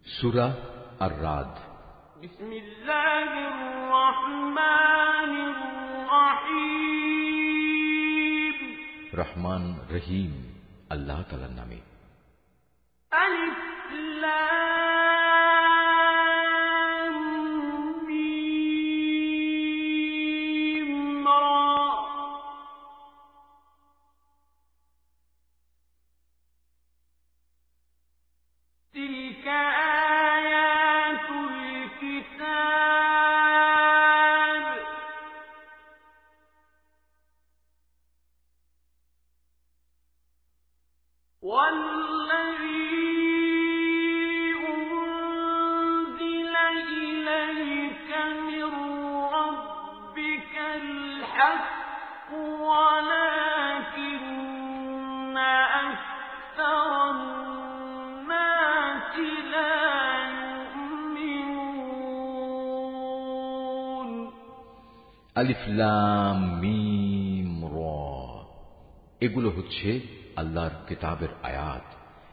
সূরা আর-রাদ। বিসমিল্লাহির রহমানির রহিম। রহমান রহিম আল্লাহ তাআলার নামে। আলিফ লাম মিম রা। তিলকা আয়াতুল কিতাব ওয়াল্লাযী উনজিলা ইলাইকা মির রাব্বিকাল হাক্কু ওয়ালাকিন্না আকসারান নাসি লা ইউমিনুন। আলিফ লাম মিম রা, এগুলো হচ্ছে আল্লাহর কিতাবের আয়াত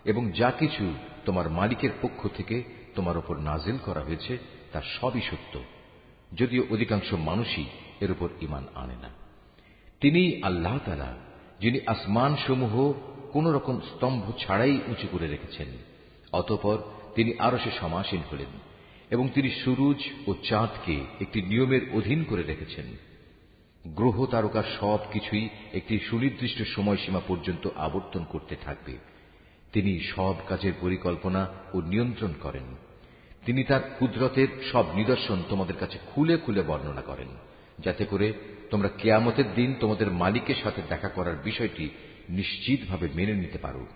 এবং যা কিছু তোমার মালিকের পক্ষ থেকে তোমার উপর নাজিল করা হয়েছে তা সবই সত্য, যদিও অধিকাংশ মানুষই এর উপর ঈমান আনে না। তিনি আল্লাহ তাআলা যিনি আসমান সমূহ কোন রকম স্তম্ভ ছাড়াই উঁচু করে রেখেছেন, অতঃপর তিনি আরশে সমাসীন হলেন এবং তিনি সূরজ ও চাঁদকে একটি নিয়মের অধীন করে রেখেছেন। গ্রহ তারকার সব কিছুই একটি সুনির্দিষ্ট সময়সীমা পর্যন্ত আবর্তন করতে থাকবে। তিনি সব কাজের পরিকল্পনা ও নিয়ন্ত্রণ করেন। তিনি তার কুদরতের সব নিদর্শন তোমাদের কাছে খুলে খুলে বর্ণনা করেন, যাতে করে তোমরা কিয়ামতের দিন তোমাদের মালিকের সাথে দেখা করার বিষয়টি নিশ্চিতভাবে মেনে নিতে পারো।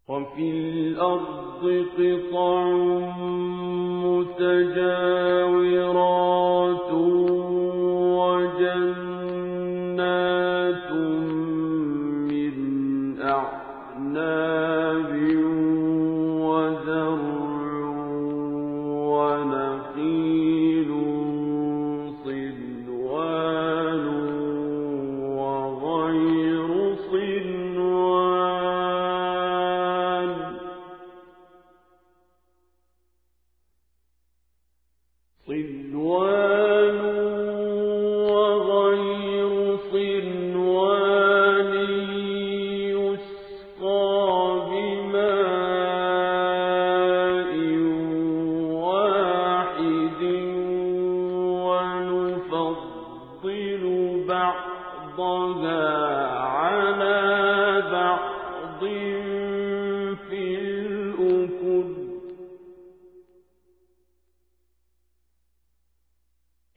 وفي الأرض قطع متجاورات وجنات من أعناب وزرع ونخيل صنوان وغير صنوان وغير صنوان يسقى بماء واحد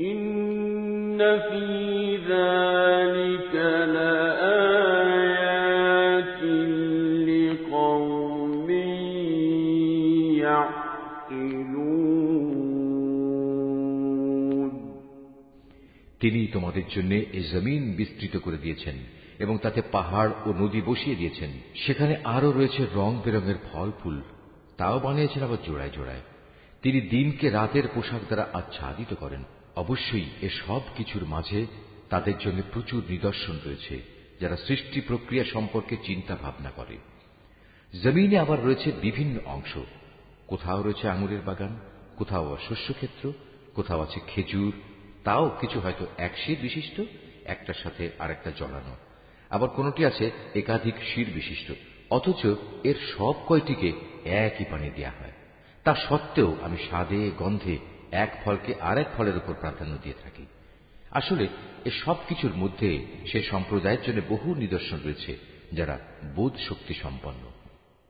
إن في ذلك لآيات لقوم يعقلون তিনি তোমাদের জন্য এই জমিন বিস্তৃত করে দিয়েছেন এবং তাতে পাহাড় ও নদী বসিয়ে দিয়েছেন। সেখানে আরো রয়েছে রং বেরঙের ফল ফুল, তাও বানিয়েছেন আবার জোড়ায় জোড়ায়। তিনি দিনকে রাতের পোশাক দ্বারা আচ্ছাদিত করেন। অবশ্যই এ সব কিছুর মাঝে তাদের জন্য প্রচুর নিদর্শন রয়েছে যারা সৃষ্টি প্রক্রিয়া সম্পর্কে চিন্তা ভাবনা করে। জমিনে আবার রয়েছে বিভিন্ন অংশ, কোথাও রয়েছে আঙুরের বাগান, কোথাও শস্যক্ষেত্র, কোথাও আছে খেজুর, তাও কিছু হয়তো এক শির বিশিষ্ট, একটার সাথে আরেকটা জড়ানো, আবার কোনটি আছে একাধিক শির বিশিষ্ট, অথচ এর সব কয়টিকে একই পানি দেয়া হয়। তা সত্ত্বেও আমি স্বাদে গন্ধে এক ফলকে আরেক ফলের উপর প্রাধান্য দিয়ে থাকি। আসলে এ সব কিছুর মধ্যে সে সম্প্রদায়ের জন্য বহু নিদর্শন রয়েছে যারা বোধ শক্তি সম্পন্ন।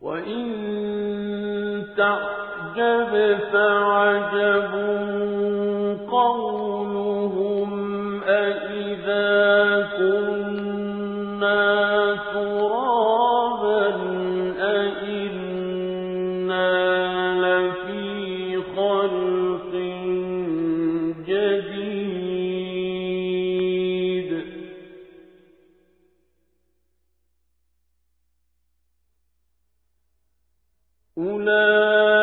وَإِن تَعْجَبْ فَعَجَبٌ قَوْلُهُمْ أَإِذَا كُنَّا تُرَابًا أَإِنَّا لَفِي خَلْقٍ جَدِيدٍ أُولَئِكَ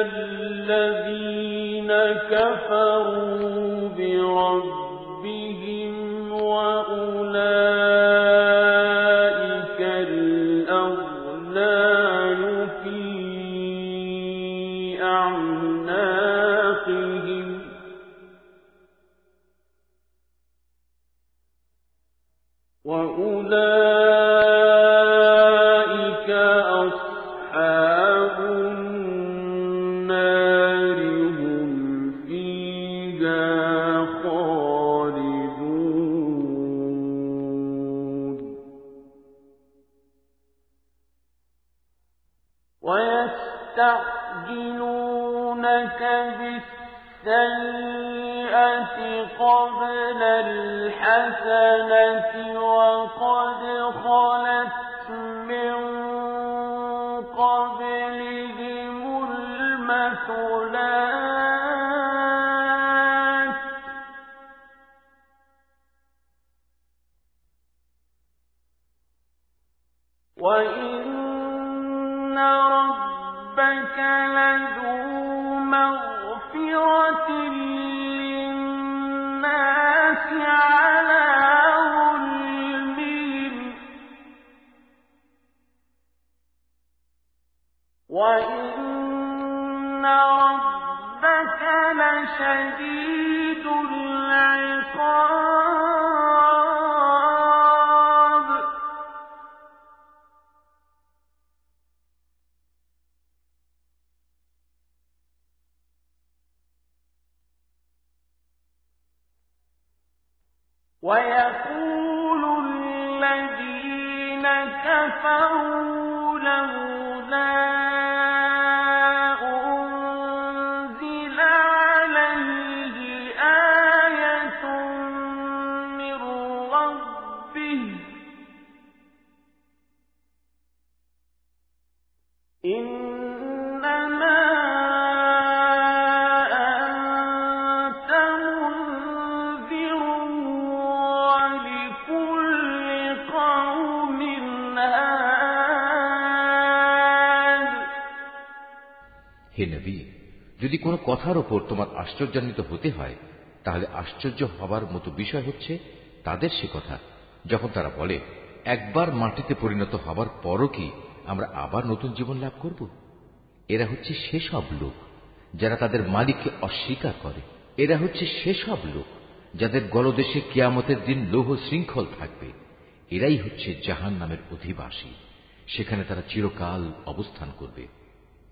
الَّذِينَ كَفَرُوا بِرَبِّهِمْ وَأُولَئِكَ الْأَغْلَالُ فِي أَعْنَاقِهِمْ وَأُولَئِكَ أَصْحَابُ النَّارِ هُمْ فِيهَا خَالِدُونَ وَيَسْتَعْجِلُونَكَ بِالسَّيِّئَةِ قَبْلَ الْحَسَنَةِ وَقَدْ خَلَتْ مِن قَبْلِهِمُ الْمَثُلَاتُ وَإِنَّ رَبَّكَ لَذُو مَغْفِرَةٍ لِّلنَّاسِ عَلَىٰ ظُلْمِهِمْ وَإِنَّ رَبَّكَ لَشَدِيدُ الْعِقَابِ وَيَقُولُ الَّذِينَ كَفَرُوا لَوْلَا أُنزِلَ عَلَيْهِ آيَةٌ مِّن رَّبِّهِ إِنَّمَا أَنتَ مُنذِرٌ وَلِكُلِّ قَوْمٍ هَادٍ হে নবী, যদি কোনো কথার ওপর তোমার আশ্চর্যান্বিত হতে হয় তাহলে আশ্চর্য হবার মতো বিষয় হচ্ছে তাদের সে কথা যখন তারা বলে, একবার মাটিতে পরিণত হবার পরও কি আমরা আবার নতুন জীবন লাভ করব? এরা হচ্ছে সেসব লোক যারা তাদের মালিককে অস্বীকার করে। এরা হচ্ছে সেসব লোক যাদের গলদেশে কিয়ামতের দিন লৌহ শৃঙ্খল থাকবে। এরাই হচ্ছে জাহান্নামের অধিবাসী, সেখানে তারা চিরকাল অবস্থান করবে।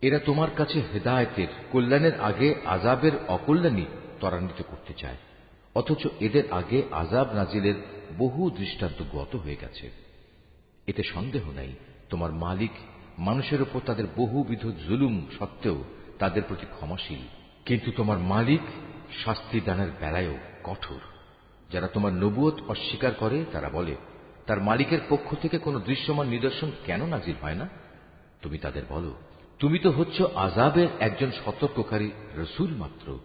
এরা তোমার কাছে হেদায়েতের কল্যাণের আগে আযাবের অকল্যাণই ত্বরান্বিত করতে চায়, অথচ এদের আগে আযাব নাজিলের বহু দৃষ্টান্ত গত হয়ে গেছে। এতে সন্দেহ নাই তোমার মালিক মানুষের উপর তাদের বহুবিধ জুলুম সত্ত্বেও তাদের প্রতি ক্ষমাশীল। কিন্তু তোমার মালিক শাস্তি দানের বেলায়ও কঠোর। যারা তোমার নবুয়ত অস্বীকার করে তারা বলে, তার মালিকের পক্ষ থেকে কোনো দৃশ্যমান নিদর্শন কেন নাজিল হয় না? তুমি তাদের বলো, তুমি তো হচ্ছ আযাবের একজন সতর্ককারী রসূল মাত্র,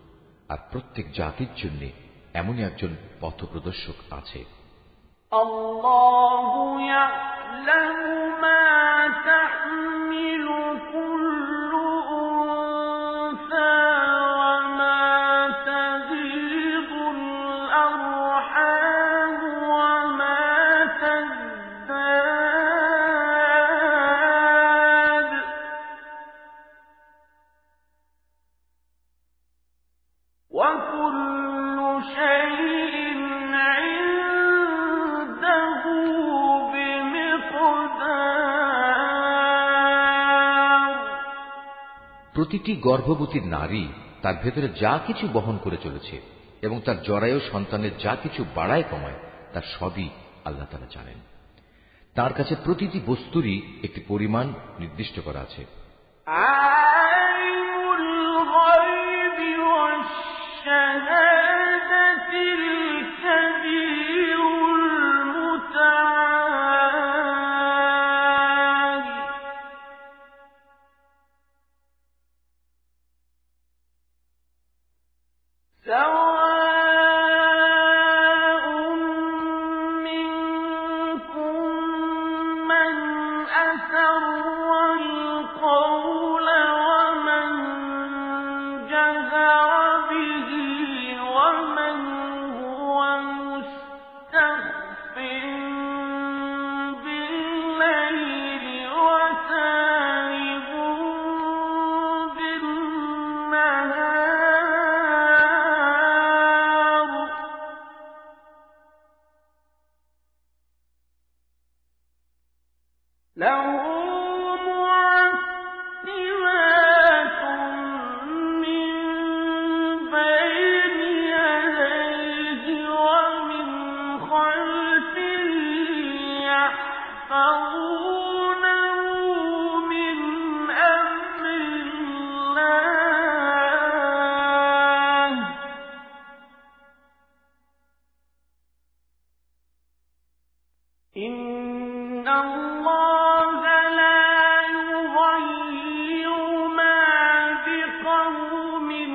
আর প্রত্যেক জাতির জন্য এমনই একজন পথপ্রদর্শক আছে। আল্লাহু ইয়া'লামু মা তাহমিলু কুল্লু উনসা ওয়া মা তাগীদুল আরহাম ওয়া মা তাজদাদ ওয়া কুল্লু শাইইন প্রতিটি গর্ভবতী নারী তার ভেতরে যা কিছু বহন করে চলেছে এবং তার জরায়ু সন্তানের যা কিছু বাড়ায় কমায় তার সবই আল্লাহ তাআলা জানেন। তার কাছে প্রতিটি বস্তুরই একটি পরিমাণ নির্দিষ্ট করা আছে। আলিমুল গায়বি ওয়াশ শাহাদাতিল কাবীরুল মুতাআল সাওয়াউন মিনকুম মান আসাররাল কওলা ওয়া মান জাহারা বিহি ওয়া মান হুয়া মুস্তাখফিন বিল-লাইলি ওয়া সারিবুন বিন-নাহার লাহু মু'আক্কিবাতুন মিন বাইনি ইয়াদাইহি ওয়া মিন খালফিহি ইয়াহফাযুনাহু মিন আমরিল্লাহ ইন্নাল্লাহা লা ইউগায়্য়িরু মা বিকওমিন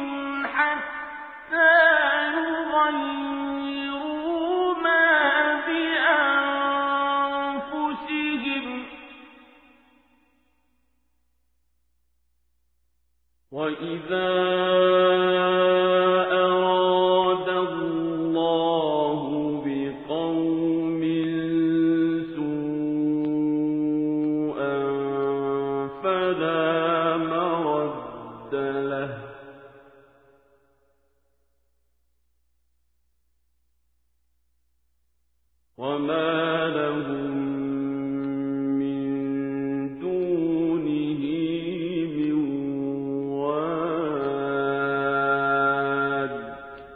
হাত্তা ইউগায়্য়িরু মা বিআনফুসিহিম وَإِذَا أَرَادَ اللَّهُ بِقَوْمٍ سُوءًا فَلَا مَرَدَّ لَهُ وَمَا لَهُم مِّن دُونِهِ مِن وَالٍ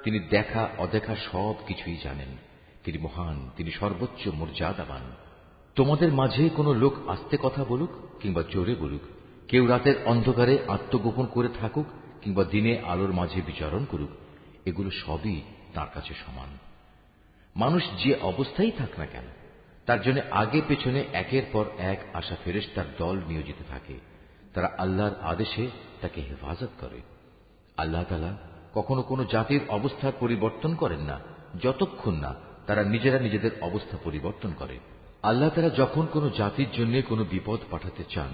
তিনি দেখা অদেখা সব কিছুই জানেন। তিনি মহান, তিনি সর্বোচ্চ মর্যাদাবান। তোমাদের মাঝে কোনো লোক আস্তে কথা বলুক কিংবা জোরে বলুক, কেউ রাতের অন্ধকারে আত্মগোপন করে থাকুক কিংবা দিনে আলোর মাঝে বিচরণ করুক, এগুলো সবই তার কাছে সমান। মানুষ যে অবস্থায় থাক না কেন, তার জন্য আগে পেছনে একের পর এক আসা ফেরেশতার দল নিয়োজিত থাকে। তারা আল্লাহর আদেশে তাকে হেফাজত করে। আল্লাহ তাআলা কখনো কোনো জাতির অবস্থার পরিবর্তন করেন না যতক্ষণ না তারা নিজেরা নিজেদের অবস্থা পরিবর্তন করে। আল্লাহ তাআলা যখন কোনো জাতির জন্য কোনো বিপদ পাঠাতে চান,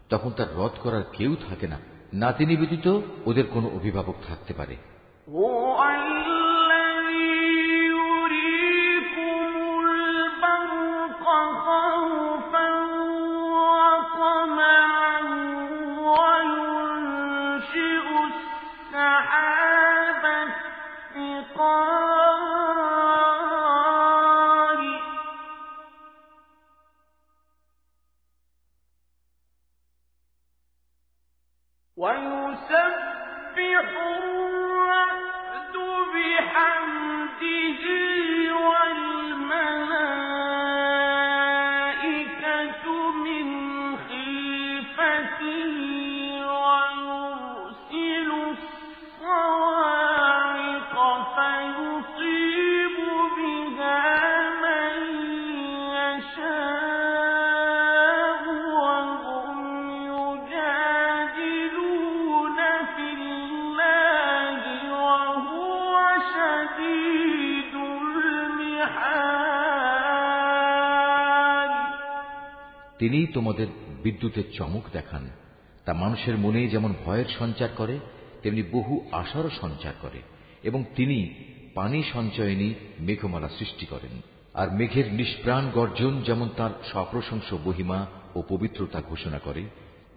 তখন তার রদ করার কেউ থাকে না, না তিনি ব্যতীত ওদের কোনো অভিভাবক থাকতে পারে। هُوَ الَّذِي يُرِيكُمُ الْبَرْقَ خَوْفًا وَطَمَعًا وَيُنشِئُ السَّحَابَ الثِّقَالَ وَيُسَبِّحُ الرَّعْدُ بِحَمْدِهِ وَالْمَلَائِكَةُ مِنْ خِيفَتِهِ وَيُرْسِلُ الصَّوَاعِقَ তিনিই তোমাদের বিদ্যুতের চমক দেখান, তা মানুষের মনে যেমন ভয়ের সঞ্চার করে তেমনি বহু আশারও সঞ্চার করে। এবং তিনি পানি সঞ্চয়নী মেঘমালা সৃষ্টি করেন। আর মেঘের নিষ্প্রাণ গর্জন যেমন তার সপ্রশংস মহিমা ও পবিত্রতা ঘোষণা করে,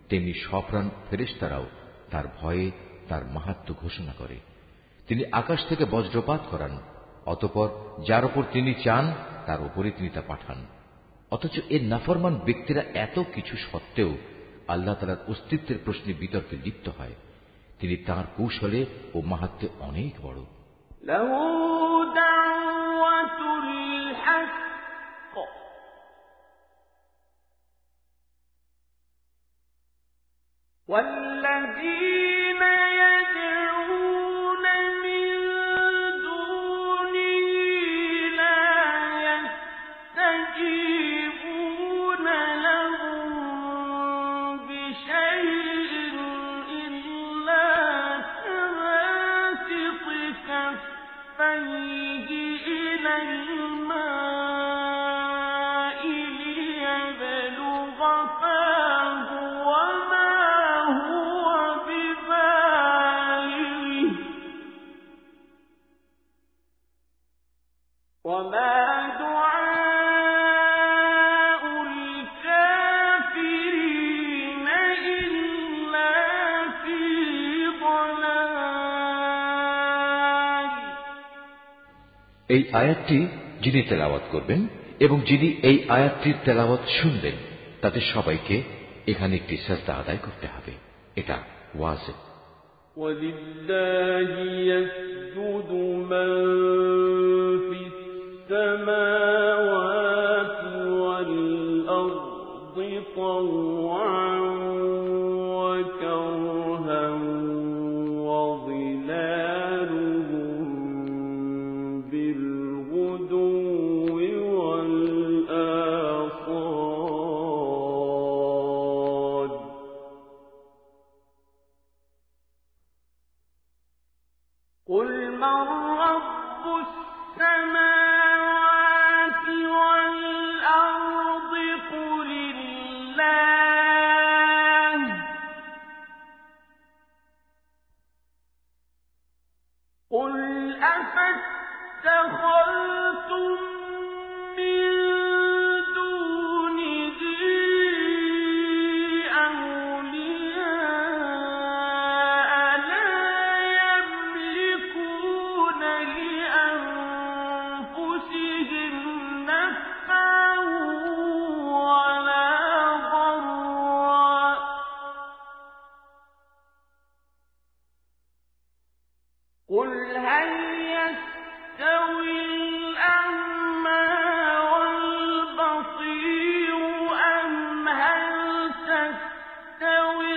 তেমনি সপ্রাণ ফেরেশতারাও তার ভয়ে তার মাহাত্ম্য ঘোষণা করে। তিনি আকাশ থেকে বজ্রপাত করান, অতঃপর যার উপর তিনি চান তার উপরে তিনি তা পাঠান। অথচ এর নাফরমান ব্যক্তিরা এত কিছু সত্ত্বেও আল্লাহ তাআলার অস্তিত্বের প্রশ্নে বিতর্কে লিপ্ত হয়। তিনি তাঁর কৌশলে ও মাহাত্ম্যে অনেক বড়। লাহু দাওয়াতুল হক ওয়াল্লাযীনা ইয়াদউনা মিন দুনিহি লা ইয়াস্তাজীবুনা লাহুম বিশাইইন ইল্লা কাবাসিতি কাফাইহি ইলাল মা'i লিয়াবলুগা ফাহু ওয়ামা হুয়া বিবালিগিহি ওয়ামা দুআউল কাফিরিনা ইল্লা ফি ضلال। এই আয়াতটি যিনি তেলাওয়াত করবেন এবং যিনি এই আয়াতটির তেলাওয়াত শুনবেন তাদের সবাইকে এখানে একটি সাজদা আদায় করতে হবে। এটা ওয়াজিব। وَلِلَّهِ يَسْجُدُ مَن فِي السَّمَاوَاتِ وَالْأَرْضِ طَوْعًا وَكَرْهًا وَظِلَالُهُم بِالْغُدُوِّ وَالْآصَالِ قُلْ مَن رَّبُّ السَّمَاوَاتِ وَالْأَرْضِ قُلِ اللَّهُ قُلْ أَفَاتَّخَذْتُم مِّن دُونِهِ أَوْلِيَاءَ لَا يَمْلِكُونَ لِأَنفُسِهِمْ نَفْعًا وَلَا ضَرًّا قُلْ هَلْ يَسْتَوِي الْأَعْمَىٰ وَالْبَصِيرُ أَمْ هَلْ تَسْتَوِي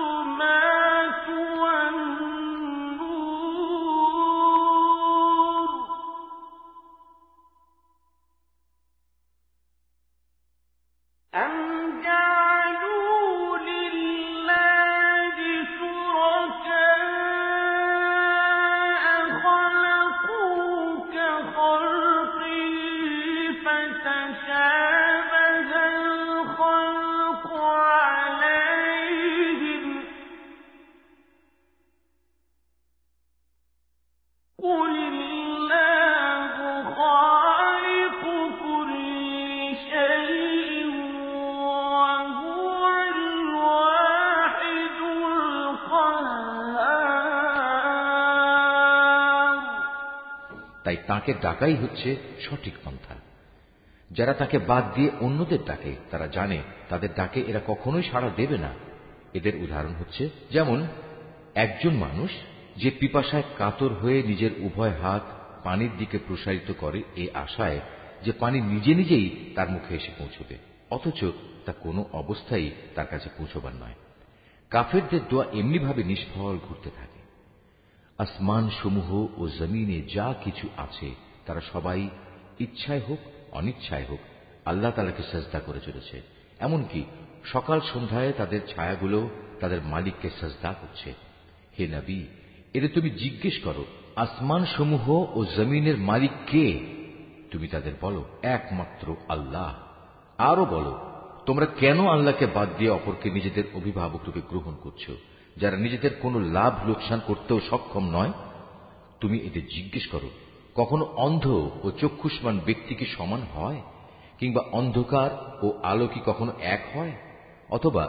الظُّلُمَاتُ وَالنُّورُ أَمْ جَعَلُوا لِلَّهِ شُرَكَاءَ خَلَقُوا كَخَلْقِهِ فَتَشَابَهَ الْخَلْقُ عَلَيْهِمْ قُلِ اللَّهُ خَالِقُ كُلِّ شَيْءٍ وَهُوَ الْوَاحِدُ الْقَهَّارُ। তাই তাকে ডাকাই হচ্ছে সঠিক পন্থা। যারা তাকে বাদ দিয়ে অন্যদের ডাকে তারা জানে তাদের ডাকে এরা কখনোই সাড়া দেবে না। এদের উদাহরণ হচ্ছে যেমন একজন মানুষ যে পিপাসায় কাতর হয়ে নিজের উভয় হাত পানির দিকে প্রসারিত করে এই আশায় যে পানি নিজে নিজেই তার মুখে এসে পৌঁছবে, অথচ তা কোনো অবস্থায় তার কাছে পৌঁছবার নয়। কাফেরদের দোয়া এমনিভাবে নিষ্ফল ঘুরতে থাকে। আসমান সমূহ ও জমিনে যা কিছু আছে তারা সবাই ইচ্ছায় হোক অনিচ্ছায় হোক আল্লাহ তাআলাকে সাজদা করে চলেছে। এমনকি সকাল সন্ধ্যায় তাদের ছায়াগুলো তাদের মালিককে সাজদা করছে। হে নবী, এদের তুমি জিজ্ঞেস করো আসমান সমূহ ও জমিনের মালিক কে? তুমি তাদের বলো একমাত্র আল্লাহ। আরো বলো তোমরা কেন আল্লাহকে বাদ দিয়ে অপরকে নিজেদের অভিভাবক রূপে গ্রহণ করছো, যারা নিজেদের কোনো লাভ লোকসান করতেও সক্ষম নয়? তুমি এদের জিজ্ঞেস করো, কখনো অন্ধ ও চক্ষুষ্মান ব্যক্তি কি সমান হয়? কিংবা অন্ধকার ও আলো কি কখনো এক হয়? অথবা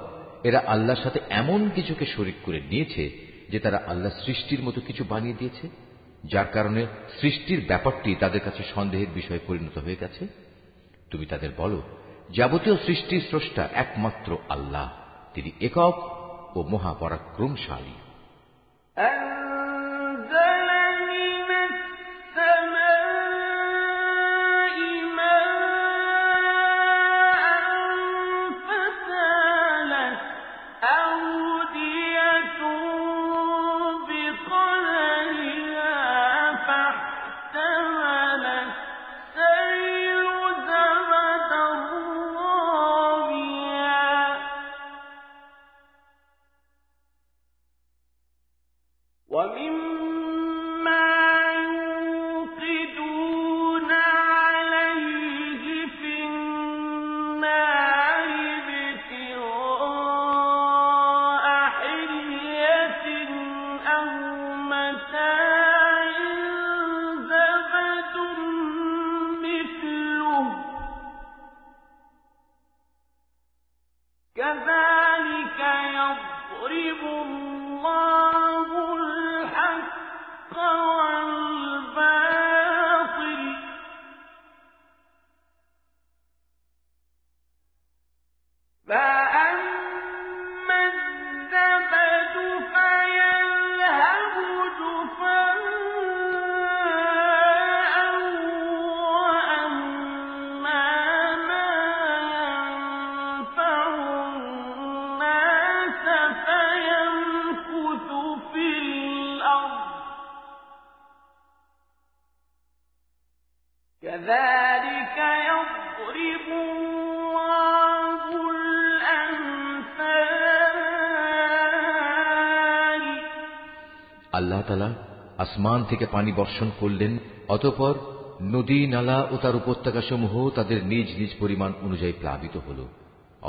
এরা আল্লাহর সাথে এমন কিছুকে শরীক করে নিয়েছে যে তারা আল্লাহ সৃষ্টির মতো কিছু বানিয়ে দিয়েছে, যার কারণে সৃষ্টির ব্যাপারটি তাদের কাছে সন্দেহের বিষয়ে পরিণত হয়ে গেছে। তুমি তাদের বলো, যাবতীয় সৃষ্টির স্রষ্টা একমাত্র আল্লাহ, তিনি একক ও মহাপরাক্রমশালী। আল্লাহ তাআলা আসমান থেকে পানি বর্ষণ করলেন, অতঃপর নদী নালা ও তার উপত্যকা সমূহ তাদের নিজ নিজ পরিমাণ অনুযায়ী প্লাবিত হল।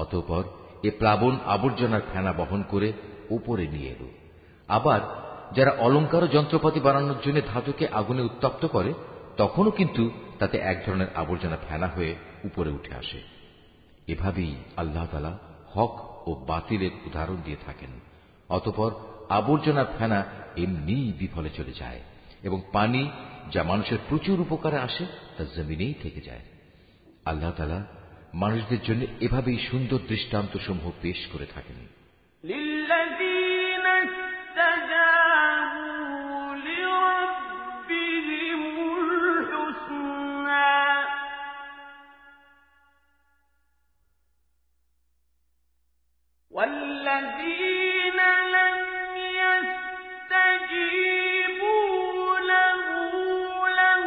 অতঃপর এ প্লাবন আবর্জনার ফেনা বহন করে উপরে নিয়ে এল। আবার যারা অলংকার ও যন্ত্রপাতি বানানোর জন্য ধাতুকে আগুনে উত্তপ্ত করে, তখনও কিন্তু তাতে এক ধরনের আবর্জনা ফেনা হয়ে উপরে উঠে আসে। এভাবেই আল্লাহ তাআলা হক ও বাতিলের উদাহরণ দিয়ে থাকেন। অতঃপর আবর্জনার ফেনা এমনি বিফলে চলে যায় এবং পানি যা মানুষের প্রচুর উপকারে আসে তা জমিনেই থেকে যায়। আল্লাহ তাআলা মানুষদের জন্য এভাবেই সুন্দর দৃষ্টান্ত সমূহ পেশ করে থাকেন। والذين لم يستجيبوا له لو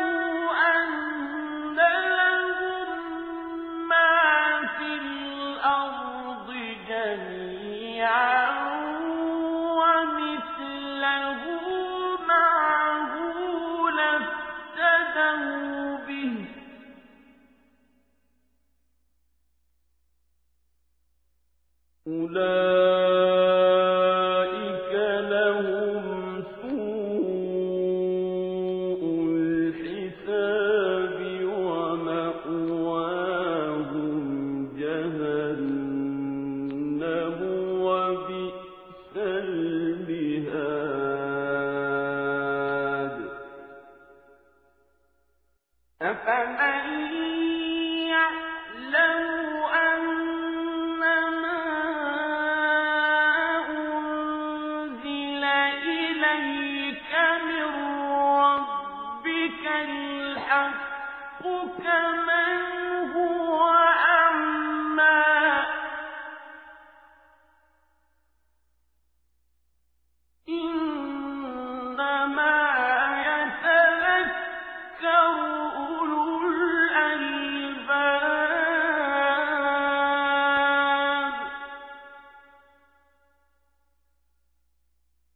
أن لهم ما في الأرض جميعا ومثله معه لافتدوا به أولئك لهم سوء الحساب ومأواهم جهنم وبئس المهاد أفمن يعلم كمن هو أعمى إنما يتذكر أولو الألباب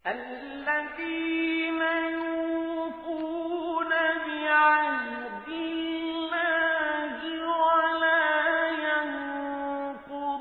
الذين يوفون بعهد الله ولا ينقضون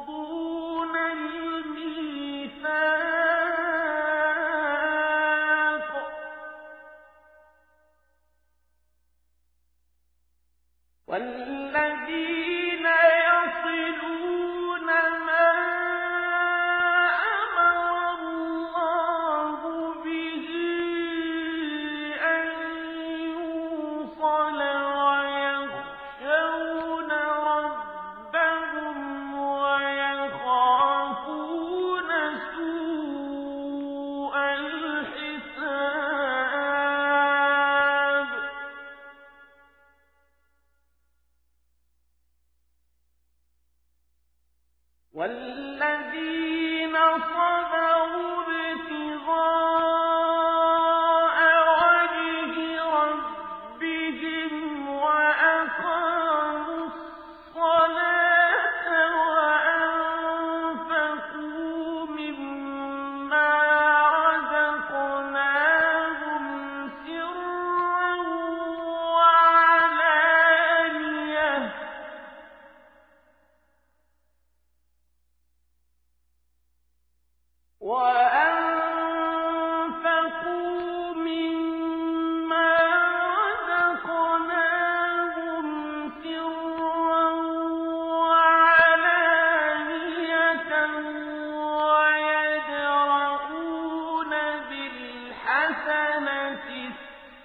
الْحَسَنَةِ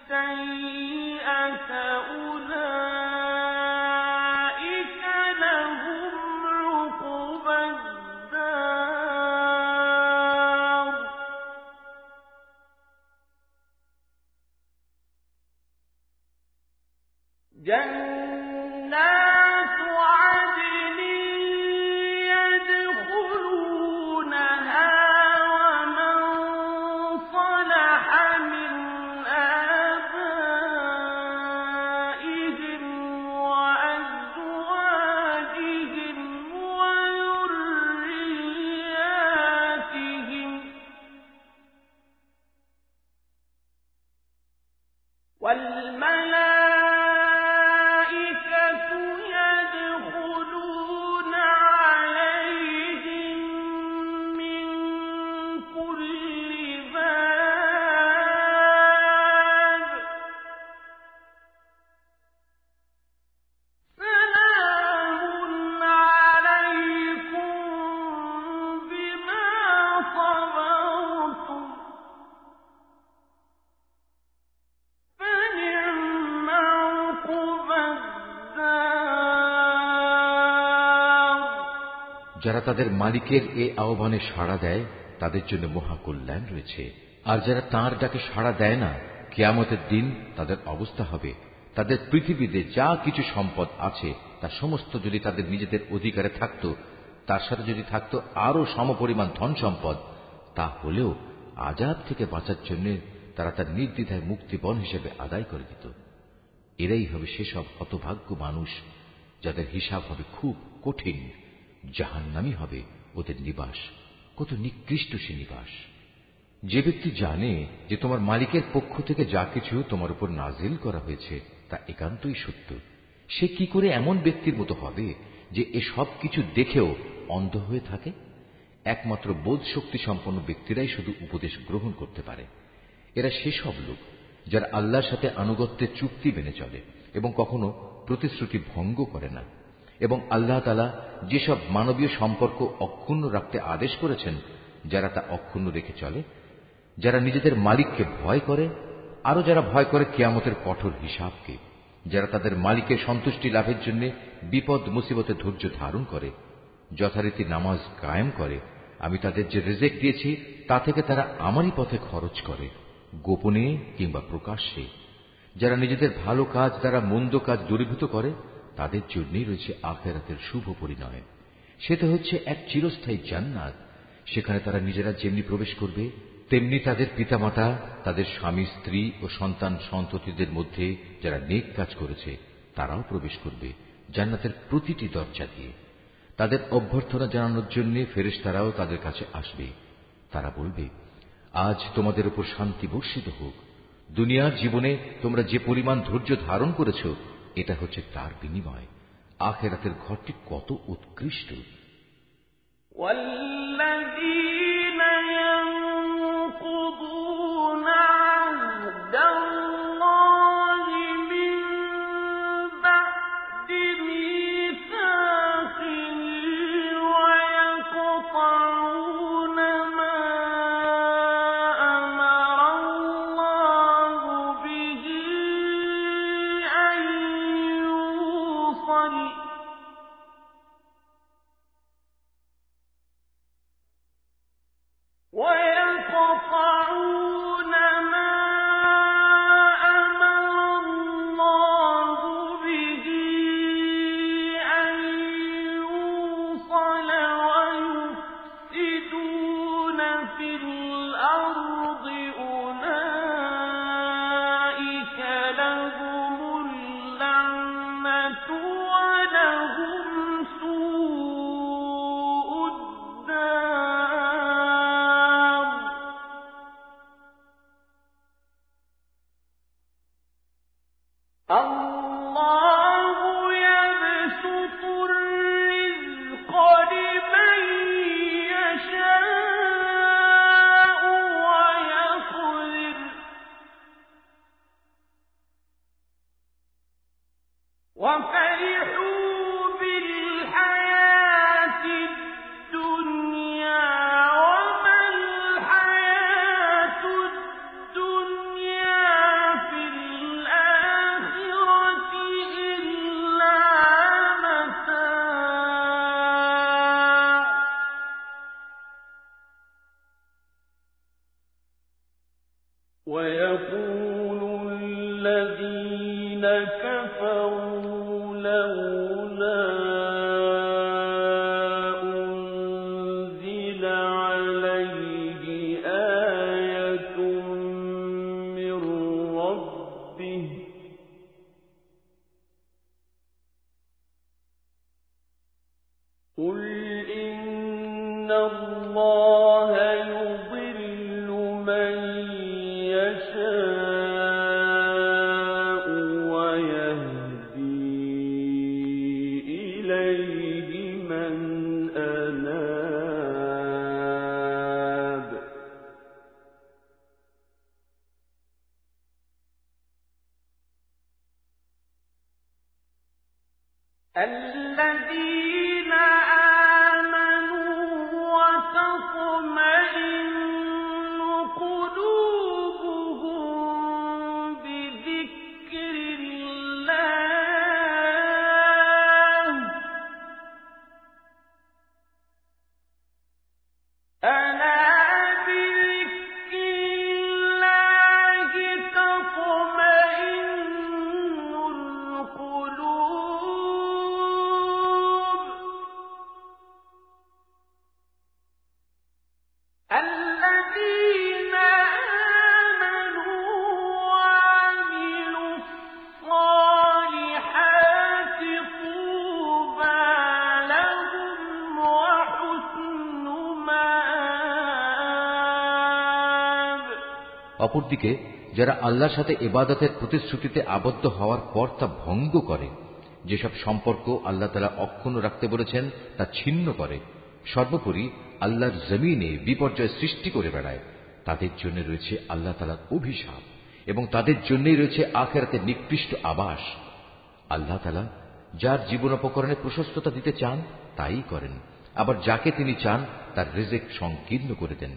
السَّيِّئَةَ أُولَٰئِكَ لَهُمْ عُقْبَى الدَّارِ جَنَّاتُ عَدْنٍ يَدْخُلُونَهَا وَمَن صَلَحَ مِنْ آبَائِهِمْ وَأَزْوَاجِهِمْ وَذُرِّيَّاتِهِمْ وَالْمَلَائِكَةُ يَدْخُلُونَ عَلَيْهِم مِّن كُلِّ بَابٍ سَلَامٌ عَلَيْكُم بِمَا صَبَرْتُمْ فَنِعْمَ عُقْبَى الدَّارِ যারা তাদের মালিকের এ আহ্বানে সাড়া দেয় তাদের জন্য মহাকল্যাণ রয়েছে, আর যারা তাঁর ডাকে সাড়া দেয় না, কিয়ামতের দিন তাদের অবস্থা হবে তাদের পৃথিবীতে যা কিছু সম্পদ আছে তা সমস্ত যদি তাদের নিজেদের অধিকারে থাকত, তার সাথে যদি থাকত আরো সমপরিমাণ ধন সম্পদ, তা হলেও আযাব থেকে বাঁচার জন্য তারা তার নির্দ্বিধায় মুক্তিপণ হিসেবে আদায় করে দিত। এরাই হবে সেসব হতভাগ্য মানুষ যাদের হিসাব হবে খুব কঠিন। জাহান্নামই হবে ওদের নিবাস। কত নিকৃষ্ট সে নিবাস! যে ব্যক্তি জানে যে তোমার মালিকের পক্ষ থেকে যা কিছু তোমার উপর নাজিল করা হয়েছে তা একান্তই সত্য, সে কি করে এমন ব্যক্তির মতো হবে যে এসব কিছু দেখেও অন্ধ হয়ে থাকে? একমাত্র বোধ শক্তি সম্পন্ন ব্যক্তিরাই শুধু উপদেশ গ্রহণ করতে পারে। এরা সেসব লোক যারা আল্লাহর সাথে আনুগত্যের চুক্তি মেনে চলে এবং কখনো প্রতিশ্রুতি ভঙ্গ করে না, এবং আল্লাহ তাআলা যেসব মানবীয় সম্পর্ক অক্ষুণ্ণ রাখতে আদেশ করেছেন যারা তা অক্ষুণ্ণ রেখে চলে, যারা নিজেদের মালিককে ভয় করে, আরো যারা ভয় করে কিয়ামতের কঠোর হিসাবকে, যারা তাদের মালিকের সন্তুষ্টি লাভের জন্য বিপদ মুসিবতে ধৈর্য ধারণ করে, যথারীতি নামাজ কায়েম করে, আমি তাদের যে রিজিক দিয়েছি তা থেকে তারা আমারই পথে খরচ করে, গোপনে কিংবা প্রকাশ্যে, যারা নিজেদের ভালো কাজ দ্বারা মন্দ কাজ দূরীভূত করে, তাদের জন্যই রয়েছে আখিরাতের শুভ পরিণয়। সেটা হচ্ছে এক চিরস্থায়ী জান্নাত। সেখানে তারা নিজেরা যেমনি প্রবেশ করবে, তেমনি তাদের পিতামাতা, তাদের স্বামী স্ত্রী ও সন্তান সন্ততিদের মধ্যে যারা নেক কাজ করেছে তারাও প্রবেশ করবে জান্নাতের প্রতিটি দরজা দিয়ে। তাদের অভ্যর্থনা জানানোর জন্য ফেরেশতারাও তাদের কাছে আসবে। তারা বলবে, আজ তোমাদের উপর শান্তি বর্ষিত হোক। দুনিয়ার জীবনে তোমরা যে পরিমাণ ধৈর্য ধারণ করেছ, এটা হচ্ছে তার বিনিময়। আখিরাতের ঘরটি কত উৎকৃষ্ট! والذين ينقضون عهد الله من بعد ميثاقه ويقطعون ما أمر الله به أن يوصل ويقطعون ما أمر الله به أن يوصل ويفسدون في الأرض أولئك لهم اللعنة ولهم سوء الدار الله يبسط الرزق لمن يشاء ويقدر وفرحوا بالحياة الدنيا وما الحياة الدنيا ويقول الذين كفروا لولا أنزل عليه آية من ربه قل إن الله يضل من يشاء ويهدي إليه من أناب الذين آمنوا وتطمئن قلوبهم بذكر الله ألا بذكر الله تطمئن القلوب الذين آمنوا وعملوا الصالحات طوبى لهم وحسن مآب অপরদিকে যারা আল্লাহর সাথে ইবাদতের প্রতিশ্রুতিতে আবদ্ধ হওয়ার পর তা ভঙ্গ করে, যেসব সম্পর্ক আল্লাহ তাআলা অক্ষুণ্ণ রাখতে বলেছেন তা ছিন্ন করে, সর্বোপরি আল্লাহর জমিনে বিপর্যয় সৃষ্টি করে বেড়ায়, তাদের জন্য রয়েছে আল্লাহ তাআলার অভিশাপ এবং তাদের জন্যই রয়েছে আখিরাতের নিকৃষ্ট আবাস। আল্লাহ তাআলা যার জীবনোপকরণে প্রশস্ততা দিতে চান তাই করেন, আবার যাকে তিনি চান তার রিজিক সংকীর্ণ করে দেন।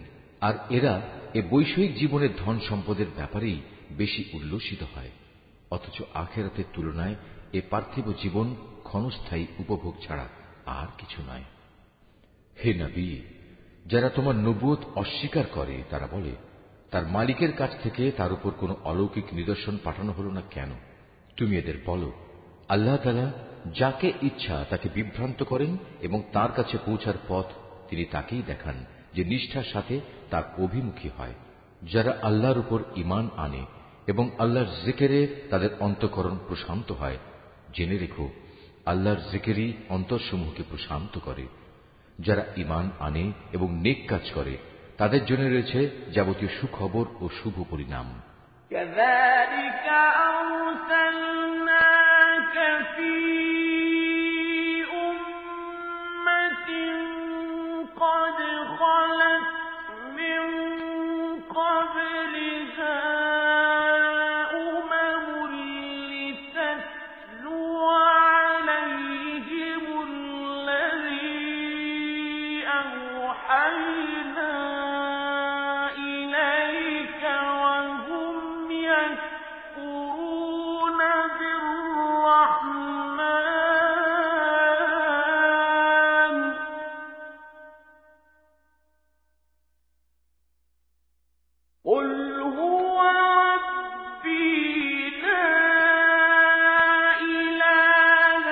আর এরা এ বৈষয়িক জীবনের ধন সম্পদের ব্যাপারেই বেশি উল্লসিত হয়, অথচ আখিরাতের তুলনায় এ পার্থিব জীবন ক্ষণস্থায়ী উপভোগ ছাড়া আর কিছু নয়। হে নবী, যারা তোমার নবুয়ত অস্বীকার করে তারা বলে, তার মালিকের কাছ থেকে তার উপর কোনো অলৌকিক নিদর্শন পাঠানো হলো না কেন? তুমি এদের বলো, আল্লাহ তাআলা যাকে ইচ্ছা তাকে বিভ্রান্ত করেন এবং তার কাছে পৌঁছার পথ তিনি তাকেই দেখান যে নিষ্ঠার সাথে তার অভিমুখী হয়। যারা আল্লাহর উপর ঈমান আনে এবং আল্লাহর জিকিরে তাদের অন্তঃকরণ প্রশান্ত হয়, জেনে রেখো আল্লাহর জিকিরই অন্তরসমূহকে প্রশান্ত করে। যারা ঈমান আনে এবং নেক কাজ করে তাদের জন্য রয়েছে যাবতীয় সুখবর ও শুভ পরিণাম। كذلك أرسلناك في أمة قد خلت من قبلها أمم لتتلو عليهم الذي أوحينا إليك وهم يكفرون بالرحمن قل هو ربي لا إله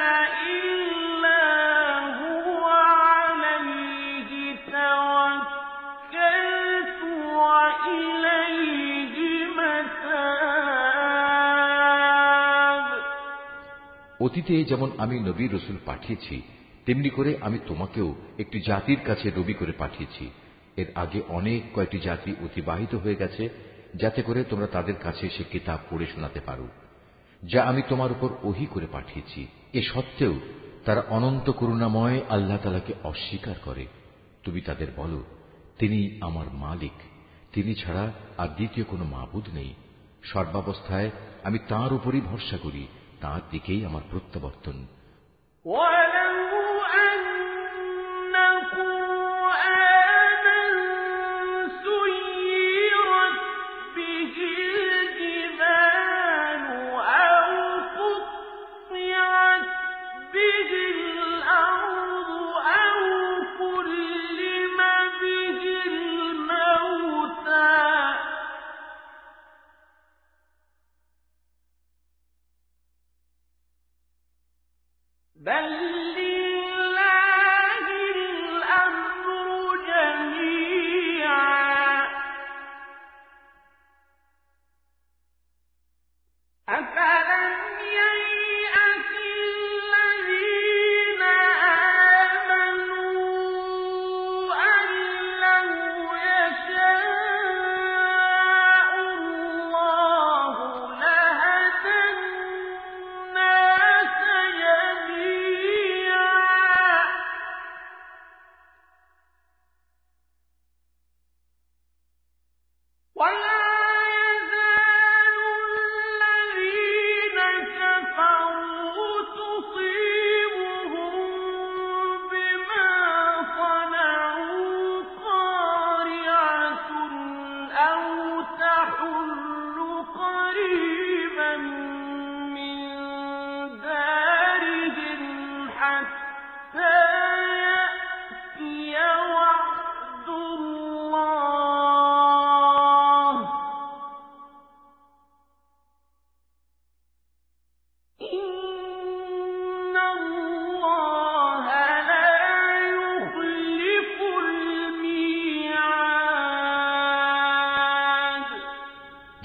إلا هو عليه توكلت وإليه متاب অতীতে যেমন আমি নবী রসুল পাঠিয়েছি, তেমনি করে আমি তোমাকেও একটি জাতির কাছে নবী করে পাঠিয়েছি। এর আগে অনেক কয়েকটি জাতি অতিবাহিত হয়ে গেছে, যাতে করে তোমরা তাদের কাছে সে কিতাব পড়ে শোনাতে পারো যা আমি তোমার উপর ওহী করে পাঠিয়েছি। এ সত্ত্বেও তারা অনন্ত করুণাময় আল্লাহ তাআলাকে অস্বীকার করে। তুমি তাদের বলো, তিনি আমার মালিক, তিনি ছাড়া আর দ্বিতীয় কোনো মাবুদ নেই। সর্বাবস্থায় আমি তাঁর উপরই ভরসা করি, তাঁর দিকেই আমার প্রত্যাবর্তন। ولو أن قرآنا سيرت به الجبال أو قطعت به الأرض أو كلم به الموتى بل لله الأمر جميعا أفلم ييأس الذين آمنوا أن لو يشاء الله لهدى الناس جميعا ولا يزال الذين كفروا تصيبهم بما صنعوا قارعة أو تحل قريبا من دارهم حتى يأتي وعد الله إن الله لا يخلف الميعاد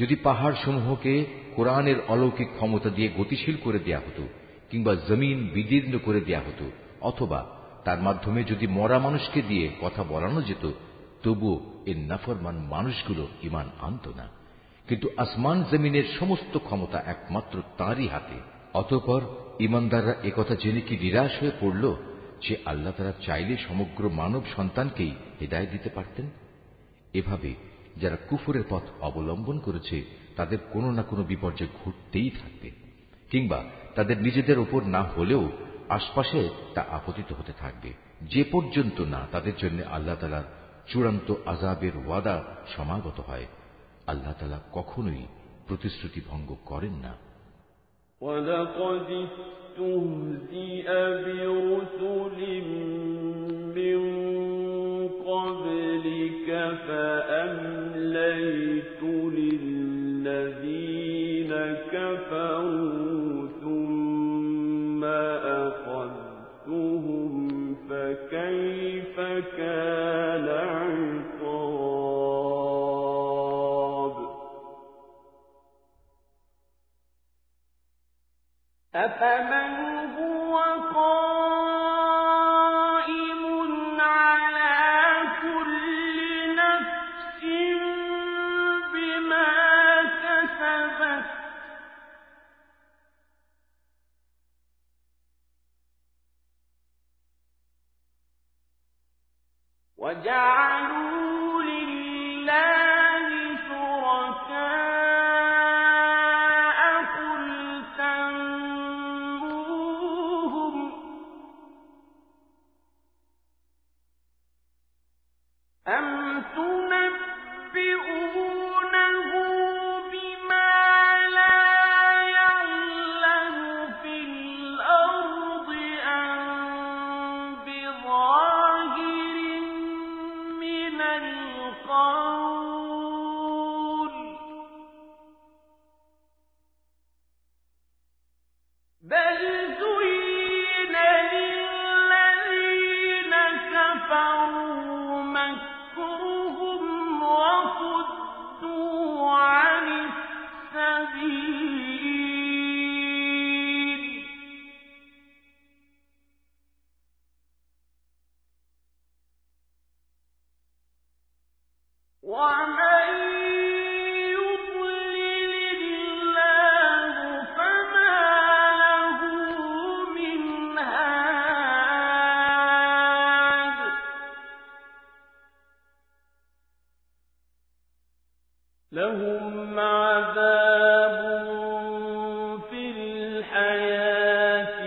যদি পাহাড় সমূহকে কোরআনের অলৌকিক ক্ষমতা দিয়ে গতিশীল করে দেয়া হতো, কিংবা জমিন বিদীর্ণ করে দেয়া হতো, অথবা তার মাধ্যমে যদি মরা মানুষকে দিয়ে কথা বলানো যেত, তবুও এর নাফরমান মানুষগুলো ঈমান আনত না। কিন্তু আসমান জমিনের সমস্ত ক্ষমতা একমাত্র তাঁরই হাতে। অতঃপর ঈমানদাররা একথা জেনে কি নিরাশ হয়ে পড়ল যে আল্লাহ তাআলা চাইলে সমগ্র মানব সন্তানকেই হিদায়াত দিতে পারতেন? এভাবে যারা কুফরের পথ অবলম্বন করেছে তাদের কোনো না কোনো বিপর্যয় ঘটতেই থাকবে, কিংবা তাদের নিজেদের ওপর না হলেও আশপাশে তা আপতিত হতে থাকবে, যে পর্যন্ত না তাদের জন্য আল্লাহ তাআলার চূড়ান্ত আযাবের ওয়াদা সমাগত হয়। আল্লাহ তাআলা কখনোই প্রতিশ্রুতি ভঙ্গ করেন না। ولقد استهزئ برسل من قبلك فأمليت للذين كفروا ثم أخذتهم فكيف كان عقاب أفمن هو قائم على كل نفس بما كسبت وجعلوا لله شركاء قل سموهم أم تنبئونه بما لا يعلم في الأرض أم بظاهر من القول بل زين للذين كفروا مكرهم وصدوا عن السبيل ومن يضلل الله فما له من هاد لهم عذاب في الحياة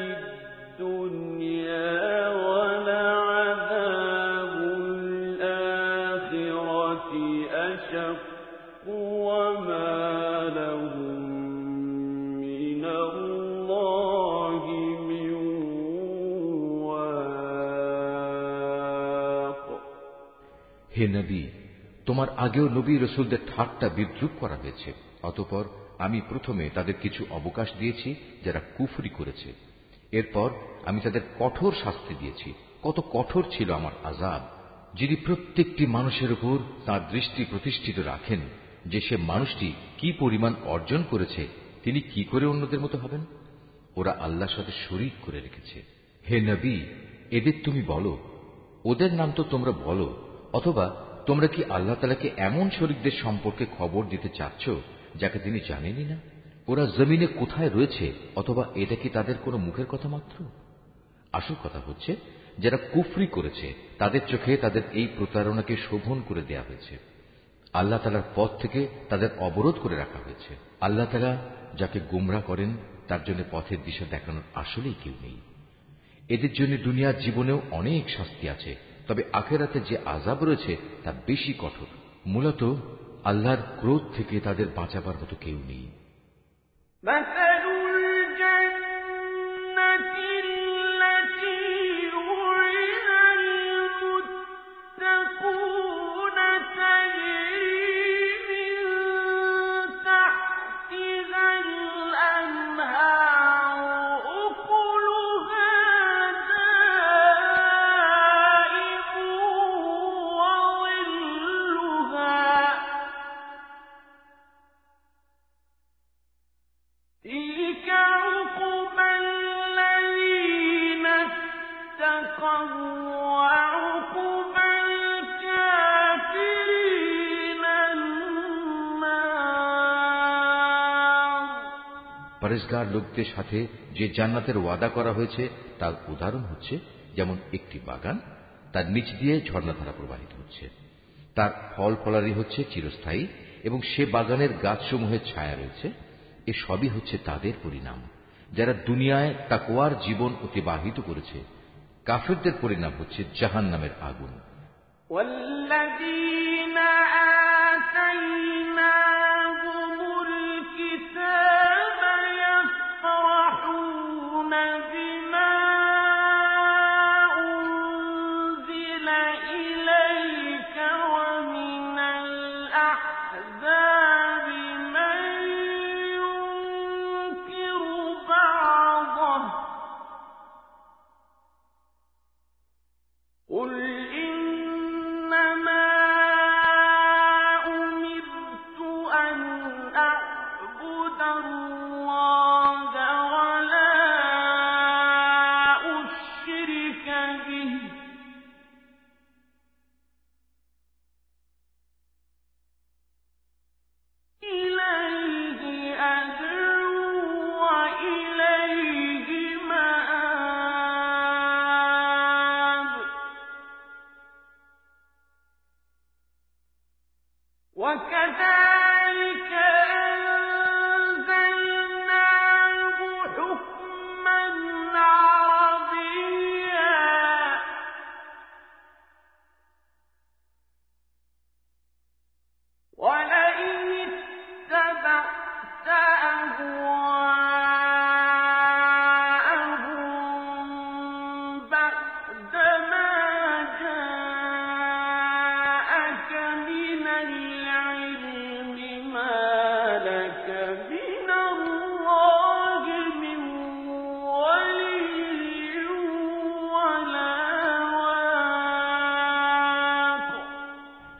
الدنيا ولعذاب الآخرة أشق وما لهم من الله من واق হে নবী, তোমার আগেও নবী রাসূলদের ঠাট্টা বিদ্রূপ করা হয়েছে। অতঃপর আমি প্রথমে তাদের কিছু অবকাশ দিয়েছি যারা কুফরি করেছে। এরপর আমি তাদের কঠোর শাস্তি দিয়েছি। কত কঠোর ছিল আমার আযাব। যিনি প্রত্যেকটি মানুষের উপর তাঁর দৃষ্টি প্রতিষ্ঠিত রাখেন যে সে মানুষটি কি পরিমাণ অর্জন করেছে, তিনি কি করে অন্যদের মতো হবেন? ওরা আল্লাহর সাথে শরীক করে রেখেছে। হে নবী, এদের তুমি বলো, ওদের নাম তো তোমরা বলো, অথবা তোমরা কি আল্লাহ তাআলাকে এমন শরীকদের সম্পর্কে খবর দিতে চাচ্ছ যাকে তিনি জানেনই না? ওরা জমিনে কোথায় রয়েছে, অথবা এটা কি তাদের কোনো মুখের কথা মাত্র? আসল কথা হচ্ছে, যারা কুফরি করেছে তাদের চোখে তাদের এই প্রতারণাকে শোভন করে দেয়া হয়েছে। আল্লাহ তাআলার পথ থেকে তাদের অবরোধ করে রাখা হয়েছে। আল্লাহ তাআলা যাকে গোমরা করেন তার জন্য পথের দিশা দেখানোর আসলেই কেউ নেই। এদের জন্য দুনিয়ার জীবনেও অনেক শাস্তি আছে, তবে আখিরাতে যে আযাব রয়েছে তা বেশি কঠোর। মূলত আল্লাহর ক্রোধ থেকে তাদের বাঁচাবার মতো কেউ নেই। পরেশগার লোকদের সাথে যে জান্নাতের ওয়াদা করা হয়েছে তার উদাহরণ হচ্ছে যেমন একটি বাগান, তার নিচ দিয়ে ঝর্ণাধারা প্রবাহিত হচ্ছে, তার ফল ফলারি হচ্ছে চিরস্থায়ী এবং সে বাগানের গাছসমূহের ছায়া রয়েছে। এ সবই হচ্ছে তাদের পরিণাম যারা দুনিয়ায় তাকওয়ার জীবন অতিবাহিত করেছে। কাফিরদের পরিণাম হচ্ছে জাহান্নামের আগুন।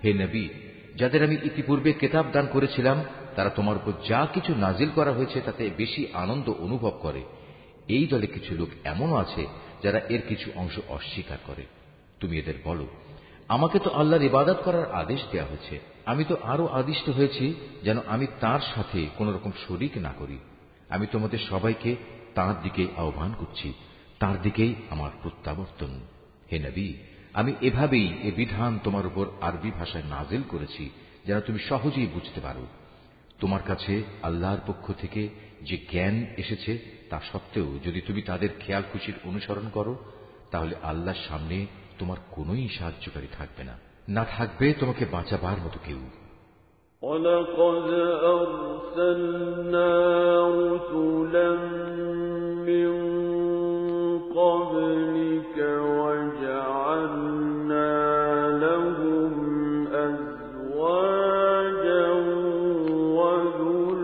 হে নবী, যাদের আমি ইতিপূর্বে কিতাব দান করেছিলাম তারা তোমার উপর যা কিছু নাজিল করা হয়েছে তাতে বেশি আনন্দ অনুভব করে। এই দলে কিছু লোক এমনও আছে যারা এর কিছু অংশ অস্বীকার করে। তুমি এদের বলো, আমাকে তো আল্লাহর ইবাদত করার আদেশ দেওয়া হয়েছে, আমি তো আরো আদিষ্ট হয়েছি যেন আমি তার সাথে কোন রকম শরীক না করি। আমি তোমাদের সবাইকে তাঁর দিকে আহ্বান করছি, তাঁর দিকেই আমার প্রত্যাবর্তন। হে নবী, আমি এভাবেই এ বিধান তোমার উপর আরবি ভাষায় নাজিল করেছি যেন তুমি সহজেই বুঝতে পারো। তোমার কাছে আল্লাহর পক্ষ থেকে যে জ্ঞান এসেছে তা সত্ত্বেও যদি তুমি তাদের খেয়াল খুশির অনুসরণ করো তাহলে আল্লাহর সামনে তোমার কোনোই সাহায্যকারী থাকবে না, না থাকবে তোমাকে বাঁচাবার মতো কেউ। وَلَقَدْ أَرْسَلْنَا رُسُلًا مِّن قَبْلِكَ وَجَعَلْنَا لَهُمْ أَزْوَاجًا وَذُرِّيَّةً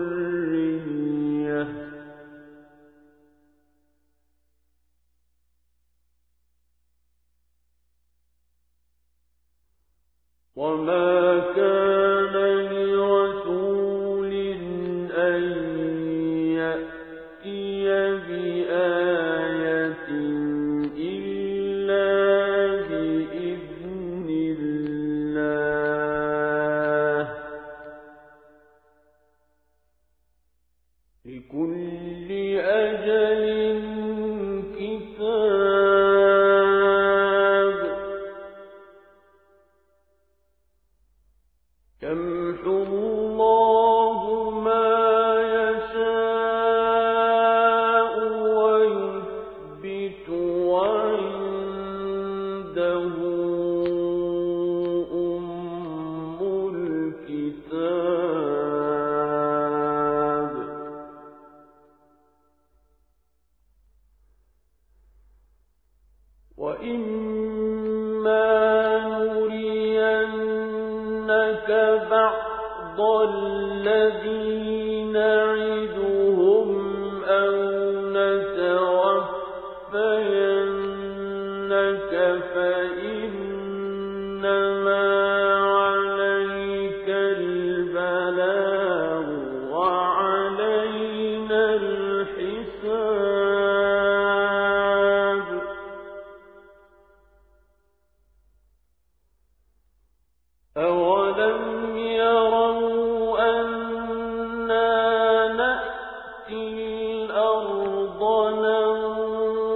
بآية إلا بإذن الله لكل أجل كتاب يمحو الله ما يشاء ويثبت وعنده أم الكتاب وإما نرينك بعض الذي نعدهم أو نتوفينك فإنما عليك البلاغ وعلينا الحساب أولم يروا أنا نأتي الأرض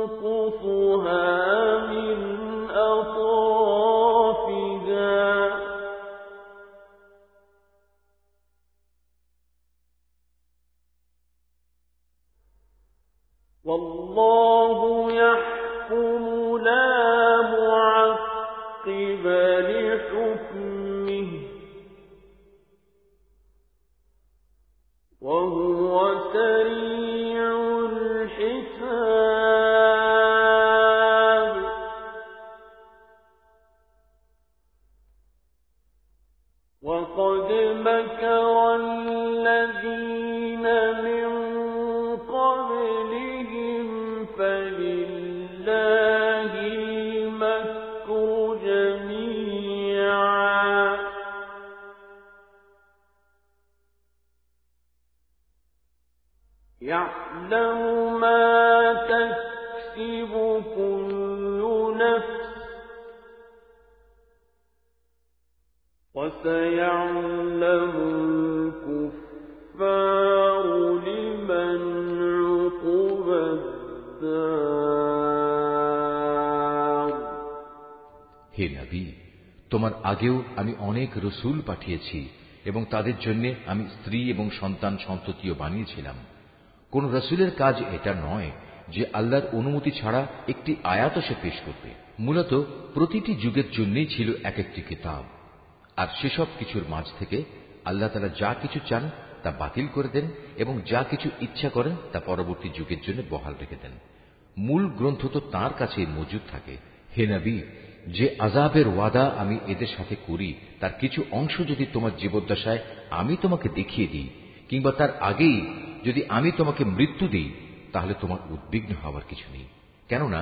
ننقصها من أطرافها والله يحكم لا معقب لحكمه وهو سريع الحساب وقد مكر الذين من قبلهم فلله المكر جميعا يعلم ما تكسب كل نفس وسيعلم الكفار لمن عقبى الدار হে নবী, তোমার আগেও আমি অনেক রসূল পাঠিয়েছি এবং তাদের জন্য আমি স্ত্রী এবং সন্তান সন্ততিও বানিয়েছিলাম। কোন রসূলের কাজ এটা নয় যে আল্লাহর অনুমতি ছাড়া একটি আয়াত সে পেশ করবে। মূলত প্রতিটি যুগের জন্যই ছিল এক একটি কিতাব, আর সেসব কিছুর মাঝ থেকে আল্লাহ তাআলা যা কিছু চান তা বাতিল করে দেন এবং যা কিছু ইচ্ছা করেন তা পরবর্তী যুগের জন্য বহাল রেখে দেন। মূল গ্রন্থ তো তাঁর কাছেই মজুদ থাকে। হে নবী, যে আযাবের ওয়াদা আমি এদের সাথে করি তার কিছু অংশ যদি তোমার জীবদ্দশায় আমি তোমাকে দেখিয়ে দিই কিংবা তার আগেই যদি আমি তোমাকে মৃত্যু দিই, তাহলে তোমার উদ্বিগ্ন হওয়ার কিছু নেই। কেননা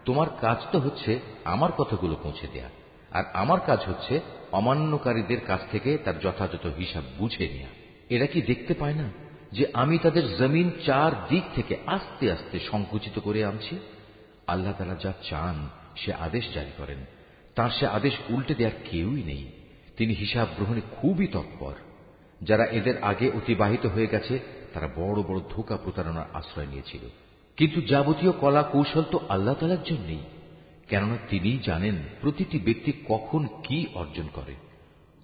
তোমার কাজ তো হচ্ছে আমার কথাগুলো পৌঁছে দেয়া, আর আমার কাজ হচ্ছে অমান্যকারীদের কাছ থেকে তার যথাযথ হিসাব বুঝে নেয়া। এরা কি দেখতে পায় না যে আমি তাদের জমিন চার দিক থেকে আস্তে আস্তে সংকুচিত করে আনছি? আল্লাহ তাআলা যা চান সে আদেশ জারি করেন, তার সে আদেশ উল্টে দেওয়ার কেউই নেই। তিনি হিসাব গ্রহণে খুবই তৎপর। যারা এদের আগে অতিবাহিত হয়ে গেছে তারা বড় বড় ধোঁকা প্রতারণার আশ্রয় নিয়েছিল, কিন্তু যাবতীয় কলা কৌশল তো আল্লাহ তাআলার জন্যই, কেননা তিনিই জানেন প্রতিটি ব্যক্তি কখন কি অর্জন করে।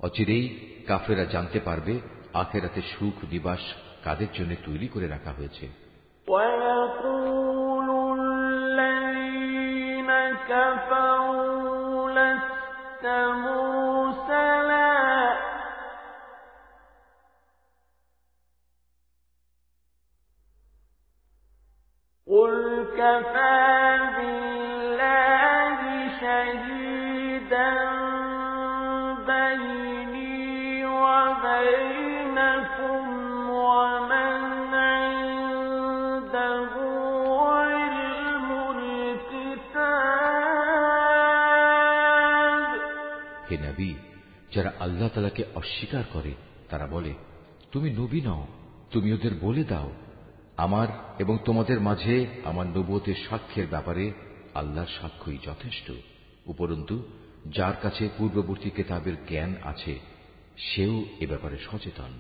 অচিরেই কাফেরা জানতে পারবে আখিরাতে সুখ নিবাস কাদের জন্য তৈরি করে রাখা হয়েছে। وَيَقُولُ الَّذِينَ كَفَرُوا لَسْتَ مُرْسَلًا قُلْ كَفَى بِاللَّهِ شَهِيدًا بَيْنِي وَبَيْنَكُمْ وَمَنْ عِندَهُ عِلْمُ الْكِتَابِ। হে নবী, যারা আল্লাহ তাআলাকে অস্বীকার করে তারা বলে তুমি নবী নও। তুমি ওদের বলে দাও, আমার এবং তোমাদের মাঝে আমার নবুয়তের সাক্ষ্যের ব্যাপারে আল্লাহর সাক্ষ্যই যথেষ্ট। উপরন্তু যার কাছে পূর্ববর্তী কিতাবের জ্ঞান আছে সেও এ ব্যাপারে সচেতন।